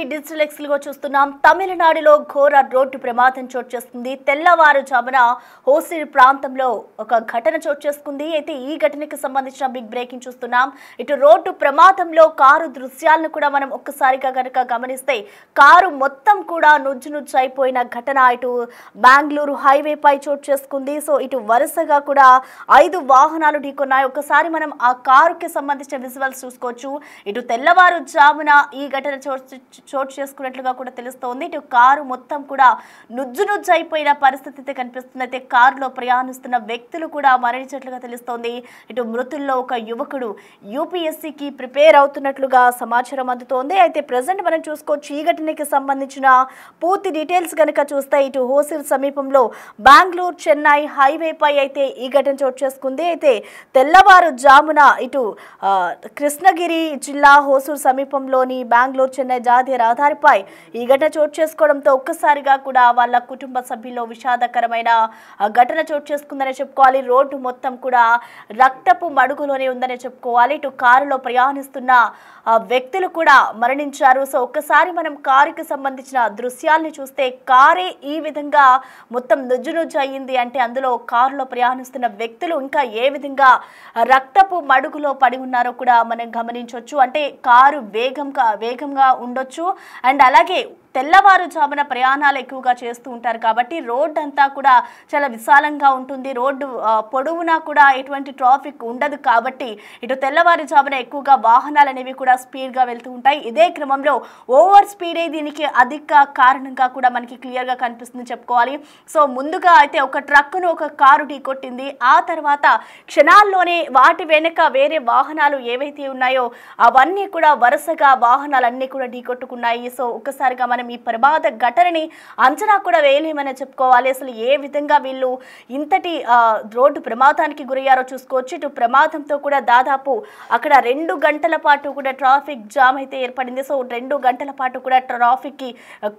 TV digital ఎక్స్‌లో చూస్తున్నాం. తమిళనాడులో ఘోర రోడ్డు ప్రమాదం చోటు చేసుకుంది. తెల్లవారుజామున హోసిరి ప్రాంతంలో ఒక ఘటన చోటు చేసుకుంది. అయితే ఈ ఘటనకు సంబంధించిన బిగ్ బ్రేకింగ్ చూస్తున్నాం. ఇటు రోడ్డు ప్రమాదంలో కారు దృశ్యాలను కూడా మనం ఒక్కసారిగా గనుక గమనిస్తే కారు మొత్తం కూడా నుజ్జు అయిపోయిన ఘటన ఇటు బెంగళూరు హైవే పై చోటు చేసుకుంది. సో ఇటు వరుసగా కూడా 5 వాహనాలు ఢీకొన్నాయి. ఒక్కసారి మనం ఆ కారుకి సంబంధించిన విజువల్స్ చూసుకోవచ్చు. ఇటు తెల్లవారుజామున ఈ ఘటన చోటు చేసుకున్నట్లుగా కూడా తెలుస్తోంది. ఇటు కారు మొత్తం కూడా నుజ్జు అయిపోయిన పరిస్థితి కనిపిస్తుంది. అయితే కారులో ప్రయాణిస్తున్న వ్యక్తులు కూడా మరణించినట్లుగా తెలుస్తోంది. ఇటు మృతుల్లో ఒక యువకుడు యూపీఎస్సీకి ప్రిపేర్ అవుతున్నట్లుగా సమాచారం అందుతోంది. అయితే ప్రెసెంట్ మనం చూసుకోవచ్చు ఈ ఘటనకి సంబంధించిన పూర్తి డీటెయిల్స్ కనుక చూస్తే ఇటు హోసిర్ సమీపంలో బెంగళూరు చెన్నై హైవే పై అయితే ఈ ఘటన చోటు చేసుకుంది. అయితే తెల్లవారుజామున ఇటు కృష్ణగిరి జిల్లా హోసూరు సమీపంలోని బెంగళూరు చెన్నై జాతీయ రహదారిపై ఈ ఘటన చోటు చేసుకోవడంతో ఒక్కసారిగా కూడా వాళ్ళ కుటుంబ సభ్యుల్లో విషాదకరమైన ఘటన చోటు చేసుకుందని చెప్పుకోవాలి. రోడ్డు మొత్తం కూడా రక్తపు మడుగులోనే ఉందని చెప్పుకోవాలి. ఇటు కారులో ప్రయాణిస్తున్న వ్యక్తులు కూడా మరణించారు. సో ఒక్కసారి మనం కారుకి సంబంధించిన దృశ్యాలను చూస్తే కారే ఈ విధంగా మొత్తం నుజ్జు అయ్యింది అంటే అందులో కారులో ప్రయాణిస్తున్న వ్యక్తులు ఇంకా ఏ విధంగా రక్తపు మడుగులో పడి ఉన్నారో కూడా మనం గమనించవచ్చు. అంటే కారు వేగంగా ఉండొచ్చు. అండ్ అలాగే తెల్లవారుజామున ప్రయాణాలు ఎక్కువగా చేస్తూ ఉంటారు కాబట్టి రోడ్డు అంతా కూడా చాలా విశాలంగా ఉంటుంది. రోడ్డు పొడవునా కూడా ఎటువంటి ట్రాఫిక్ ఉండదు కాబట్టి ఇటు తెల్లవారుజామున ఎక్కువగా వాహనాలు అనేవి కూడా స్పీడ్గా వెళ్తూ ఉంటాయి. ఇదే క్రమంలో ఓవర్ స్పీడే దీనికి అధిక కారణంగా కూడా మనకి క్లియర్గా కనిపిస్తుంది చెప్పుకోవాలి. సో ముందుగా అయితే ఒక ట్రక్కును ఒక కారు ఢీకొట్టింది. ఆ తర్వాత క్షణాల్లోనే వాటి వెనుక వేరే వాహనాలు ఏవైతే ఉన్నాయో అవన్నీ కూడా వరుసగా వాహనాలన్నీ కూడా ఢీకొట్టుకున్నాయి. సో ఒక్కసారిగా మనం ఈ ప్రమాద ఘటనని అంచనా కూడా వేయలేమని చెప్పుకోవాలి. అసలు ఏ విధంగా వీళ్ళు ఇంతటి రోడ్డు ప్రమాదానికి గురయ్యారో చూసుకోవచ్చు. ఇటు ప్రమాదంతో కూడా దాదాపు అక్కడ 2 గంటల పాటు కూడా ట్రాఫిక్ జామ్ అయితే ఏర్పడింది. సో 2 గంటల పాటు కూడా ట్రాఫిక్ కి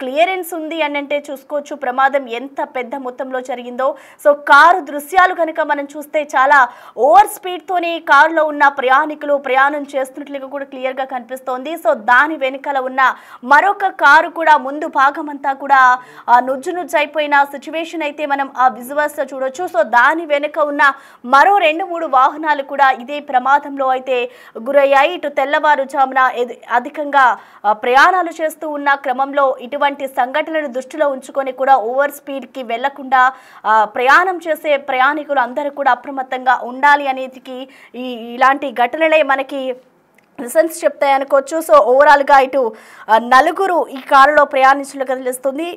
క్లియరెన్స్ ఉంది అని అంటే చూసుకోవచ్చు ప్రమాదం ఎంత పెద్ద మొత్తంలో జరిగిందో. సో కారు దృశ్యాలు కనుక మనం చూస్తే చాలా ఓవర్ స్పీడ్ తోనే కారులో ఉన్న ప్రయాణికులు ప్రయాణం చేస్తున్నట్లుగా కూడా క్లియర్ గా కనిపిస్తోంది. సో దాని వెనుకల ఉన్న మరొక కారు కూడా ముందు భాగం అంతా కూడా నుజ్జు అయిపోయిన సిచ్యువేషన్ అయితే మనం ఆ విజువల్స్ చూడొచ్చు. సో దాని వెనుక ఉన్న మరో 2-3 వాహనాలు కూడా ఇదే ప్రమాదంలో అయితే గురయ్యాయి. ఇటు తెల్లవారుజామున అధికంగా ప్రయాణాలు చేస్తూ ఉన్న క్రమంలో ఇటువంటి సంఘటనలు దృష్టిలో ఉంచుకొని కూడా ఓవర్ స్పీడ్ కి వెళ్లకుండా ప్రయాణం చేసే ప్రయాణికులు అందరూ కూడా అప్రమత్తంగా ఉండాలి అనేది ఇలాంటి ఘటనలే మనకి రిజల్ట్స్ చెప్తాయి అనుకోవచ్చు. సో ఓవరాల్గా ఇటు 4 ఈ కారులో ప్రయాణించినట్లుగా తెలుస్తుంది.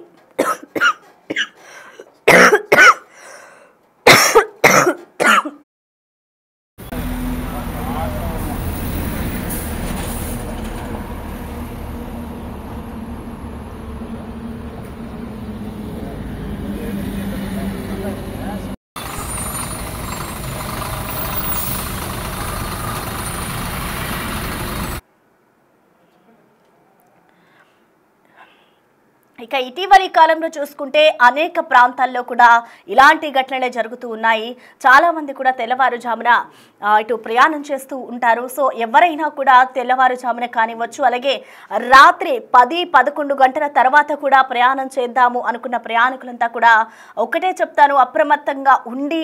ఇక ఇటీవలి కాలంలో చూసుకుంటే అనేక ప్రాంతాల్లో కూడా ఇలాంటి ఘటనలే జరుగుతూ ఉన్నాయి. చాలామంది కూడా తెల్లవారుజామున ఇటు ప్రయాణం చేస్తూ ఉంటారు. సో ఎవరైనా కూడా తెల్లవారుజామున కానివ్వచ్చు, అలాగే రాత్రి 10-11 గంటల తర్వాత కూడా ప్రయాణం చేద్దాము అనుకున్న ప్రయాణికులంతా కూడా ఒకటే చెప్తాను, అప్రమత్తంగా ఉండి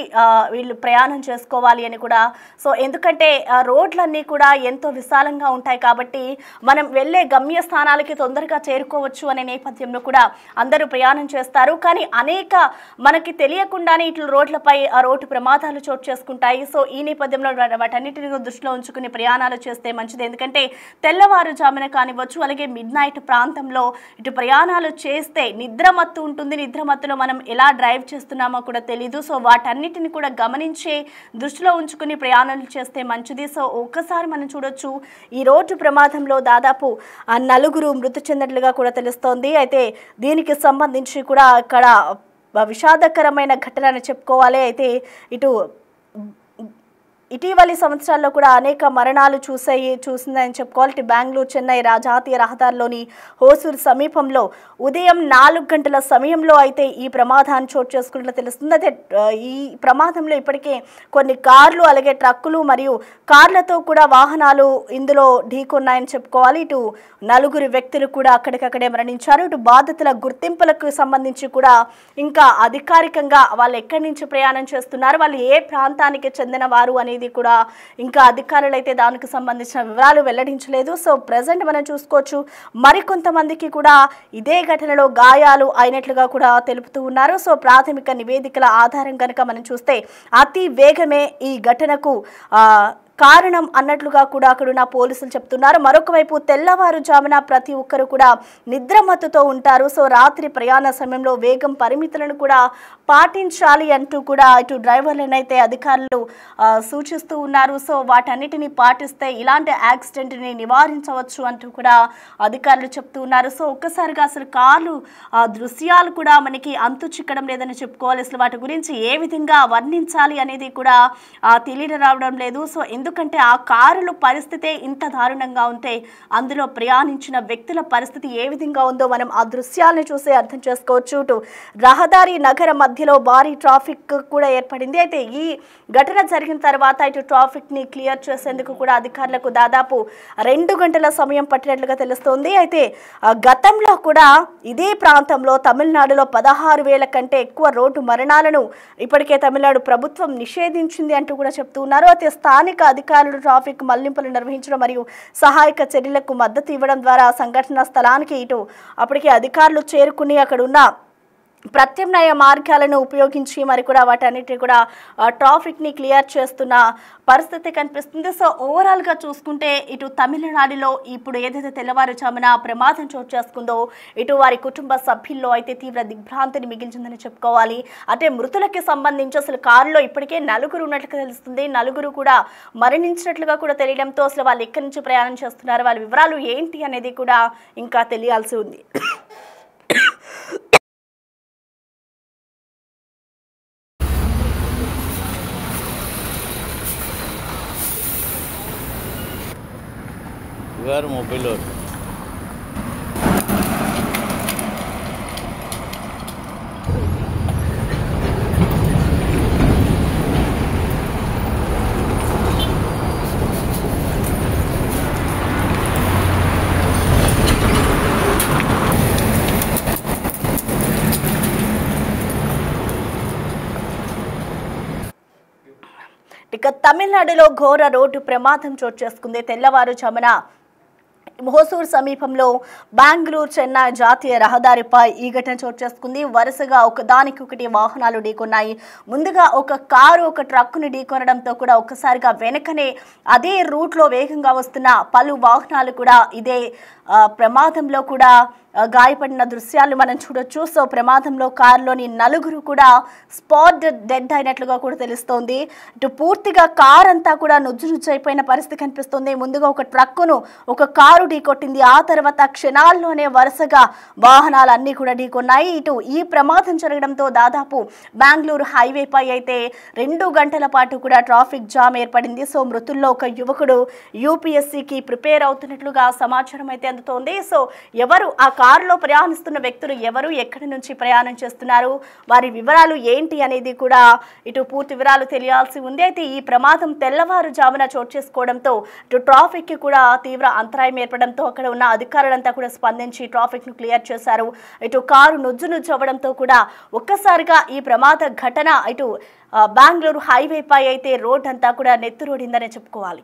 వీళ్ళు ప్రయాణం చేసుకోవాలి అని కూడా. సో ఎందుకంటే రోడ్లన్నీ కూడా ఎంతో విశాలంగా ఉంటాయి కాబట్టి మనం వెళ్ళే గమ్యస్థానాలకి తొందరగా చేరుకోవచ్చు అనే నేపథ్యంలో కూడా అందరూ ప్రయాణం చేస్తారు. కానీ అనేక మనకి తెలియకుండానే ఇట్లా రోడ్లపై రోడ్డు ప్రమాదాలు చోటు చేసుకుంటాయి. సో ఈ నేపథ్యంలో వాటన్నిటిని దృష్టిలో ఉంచుకుని ప్రయాణాలు చేస్తే మంచిది. ఎందుకంటే తెల్లవారుజామున కానివ్వచ్చు, అలాగే మిడ్ నైట్ ప్రాంతంలో ఇటు ప్రయాణాలు చేస్తే నిద్రమత్తు ఉంటుంది. నిద్రమత్తులో మనం ఎలా డ్రైవ్ చేస్తున్నామో కూడా తెలీదు. సో వాటన్నిటిని కూడా గమనించి దృష్టిలో ఉంచుకుని ప్రయాణాలు చేస్తే మంచిది. సో ఒక్కసారి మనం చూడొచ్చు ఈ రోడ్డు ప్రమాదంలో దాదాపు 4 మృతి చెందినట్లుగా కూడా తెలుస్తోంది. అయితే దీనికి సంబంధించి కూడా అక్కడ విషాదకరమైన ఘటన అని చెప్పుకోవాలి. అయితే ఇటు ఇటీవలి సంవత్సరాల్లో కూడా అనేక మరణాలు చూసిందని చెప్పుకోవాలి. ఇటు బెంగళూరు చెన్నై జాతీయ రహదారిలోని హోసూరు సమీపంలో ఉదయం 4 గంటల సమయంలో అయితే ఈ ప్రమాదాన్ని చోటు చేసుకున్నట్లు తెలుస్తుంది. అయితే ఈ ప్రమాదంలో ఇప్పటికే కొన్ని కార్లు అలాగే ట్రక్కులు మరియు కార్లతో కూడా వాహనాలు ఇందులో ఢీకొన్నాయని చెప్పుకోవాలి. ఇటు 4 వ్యక్తులు కూడా అక్కడికక్కడే మరణించారు. ఇటు బాధితుల గుర్తింపులకు సంబంధించి కూడా ఇంకా అధికారికంగా వాళ్ళు ఎక్కడి నుంచి ప్రయాణం చేస్తున్నారు, వాళ్ళు ఏ ప్రాంతానికి చెందిన వారు అనేది కూడా ఇంకా అధికారులు అయితే దానికి సంబంధించిన వివరాలు వెల్లడించలేదు. సో ప్రెజెంట్ మనం చూసుకోవచ్చు మరికొంతమందికి కూడా ఇదే ఘటనలో గాయాలు అయినట్లుగా కూడా తెలుపుతూ ఉన్నారు. సో ప్రాథమిక నివేదికల ఆధారం కనుక మనం చూస్తే అతి వేగమే ఈ ఘటనకు కారణం అన్నట్లుగా కూడా అక్కడున్న పోలీసులు చెప్తున్నారు. మరొక వైపు తెల్లవారుజామున ప్రతి ఒక్కరు కూడా నిద్రమత్తుతో ఉంటారు. సో రాత్రి ప్రయాణ సమయంలో వేగం పరిమితులను కూడా పాటించాలి అంటూ కూడా ఇటు డ్రైవర్లను అయితే అధికారులు సూచిస్తూ ఉన్నారు. సో వాటన్నిటిని పాటిస్తే ఇలాంటి యాక్సిడెంట్ని నివారించవచ్చు అంటూ కూడా అధికారులు చెప్తూ ఉన్నారు. సో ఒక్కసారిగా అసలు కార్లు దృశ్యాలు కూడా మనకి అంతు చిక్కడం లేదని చెప్పుకోవాలి. అసలు వాటి గురించి ఏ విధంగా వర్ణించాలి అనేది కూడా తెలియడం రావడం లేదు. సో ఎందుకంటే ఆ కారుల పరిస్థితే ఇంత దారుణంగా ఉంటే అందులో ప్రయాణించిన వ్యక్తుల పరిస్థితి ఏ విధంగా ఉందో మనం ఆ దృశ్యాలను చూసి అర్థం చేసుకోవచ్చు. ఇటు రహదారి నగర మధ్యలో భారీ ట్రాఫిక్ కూడా ఏర్పడింది. అయితే ఈ ఘటన జరిగిన తర్వాత ఇటు ట్రాఫిక్ ని క్లియర్ చేసేందుకు కూడా అధికారులకు దాదాపు 2 గంటల సమయం పట్టినట్లుగా తెలుస్తోంది. అయితే గతంలో కూడా ఇదే ప్రాంతంలో తమిళనాడులో 16,000 కంటే ఎక్కువ రోడ్డు మరణాలను ఇప్పటికే తమిళనాడు ప్రభుత్వం నిషేధించింది అంటూ కూడా చెప్తూ ఉన్నారు. అయితే స్థానిక అధికారులు ట్రాఫిక్ మళ్లింపులు నిర్వహించడం మరియు సహాయక చర్యలకు మద్దతు ఇవ్వడం ద్వారా సంఘటన స్థలానికి ఇటు అప్పటికే అధికారులు చేరుకుని అక్కడ ఉన్న ప్రత్యామ్నాయ మార్గాలను ఉపయోగించి మరి కూడా వాటన్నిటిని కూడా ట్రాఫిక్ని క్లియర్ చేస్తున్న పరిస్థితి కనిపిస్తుంది. సో ఓవరాల్గా చూసుకుంటే ఇటు తమిళనాడులో ఇప్పుడు ఏదైతే తెల్లవారుజామున ప్రమాదం చోటు చేసుకుందో ఇటు వారి కుటుంబ సభ్యుల్లో అయితే తీవ్ర దిగ్భ్రాంతిని మిగిల్చిందని చెప్పుకోవాలి. అంటే మృతులకి సంబంధించి అసలు కారులో ఇప్పటికే 4 ఉన్నట్లుగా తెలుస్తుంది. 4 కూడా మరణించినట్లుగా కూడా తెలియడంతో అసలు వాళ్ళు ఎక్కడి నుంచి ప్రయాణం చేస్తున్నారు, వాళ్ళ వివరాలు ఏంటి అనేది కూడా ఇంకా తెలియాల్సి ఉంది. మొబైల్ ఇక తమిళనాడులో ఘోర రోడ్డు ప్రమాదం చోటు చేసుకుంది. తెల్లవారుజామున హోసూరు సమీపంలో బెంగళూరు చెన్నై జాతీయ రహదారిపై ఈ ఘటన చోటు చేసుకుంది. వరుసగా ఒకదానికొకటి వాహనాలు ఢీకొన్నాయి. ముందుగా ఒక కారు ఒక ట్రక్కుని ఢీకొనడంతో కూడా ఒక్కసారిగా వెనకనే అదే రూట్లో వేగంగా వస్తున్న పలు వాహనాలు కూడా ఇదే ప్రమాదంలో కూడా గాయపడిన దృశ్యాలు మనం చూడొచ్చు. సో ప్రమాదంలో కారులోని 4 కూడా స్పాట్ డెడ్ అయినట్లుగా కూడా తెలుస్తోంది. ఇటు పూర్తిగా కార్ అంతా కూడా నుజ్జునుజ్జైపోయిన పరిస్థితి కనిపిస్తుంది. ముందుగా ఒక ట్రక్కును ఒక కారు ఢీకొట్టింది. ఆ తర్వాత క్షణాల్లోనే వరుసగా వాహనాలు అన్నీ కూడా ఢీకొన్నాయి. ఇటు ఈ ప్రమాదం జరగడంతో దాదాపు బెంగళూరు హైవేపై అయితే 2 గంటల పాటు కూడా ట్రాఫిక్ జామ్ ఏర్పడింది. సో మృతుల్లో ఒక యువకుడు యూపీఎస్సీకి ప్రిపేర్ అవుతున్నట్లుగా సమాచారం అయితే అందుతోంది. సో ఎవరు ఆ కారులో ప్రయాణిస్తున్న వ్యక్తులు ఎవరు, ఎక్కడి నుంచి ప్రయాణం చేస్తున్నారు, వారి వివరాలు ఏంటి అనేది కూడా ఇటు పూర్తి వివరాలు తెలియాల్సి ఉంది. అయితే ఈ ప్రమాదం తెల్లవారుజామున చోటు చేసుకోవడంతో ఇటు ట్రాఫిక్ కూడా తీవ్ర అంతరాయం ఏర్పడంతో అక్కడ ఉన్న అధికారులంతా కూడా స్పందించి ట్రాఫిక్ ను క్లియర్ చేశారు. ఇటు కారు నుజ్జు అవ్వడంతో కూడా ఒక్కసారిగా ఈ ప్రమాద ఘటన ఇటు బెంగళూరు హైవేపై అయితే రోడ్ అంతా కూడా నెత్తురోడిందనే చెప్పుకోవాలి.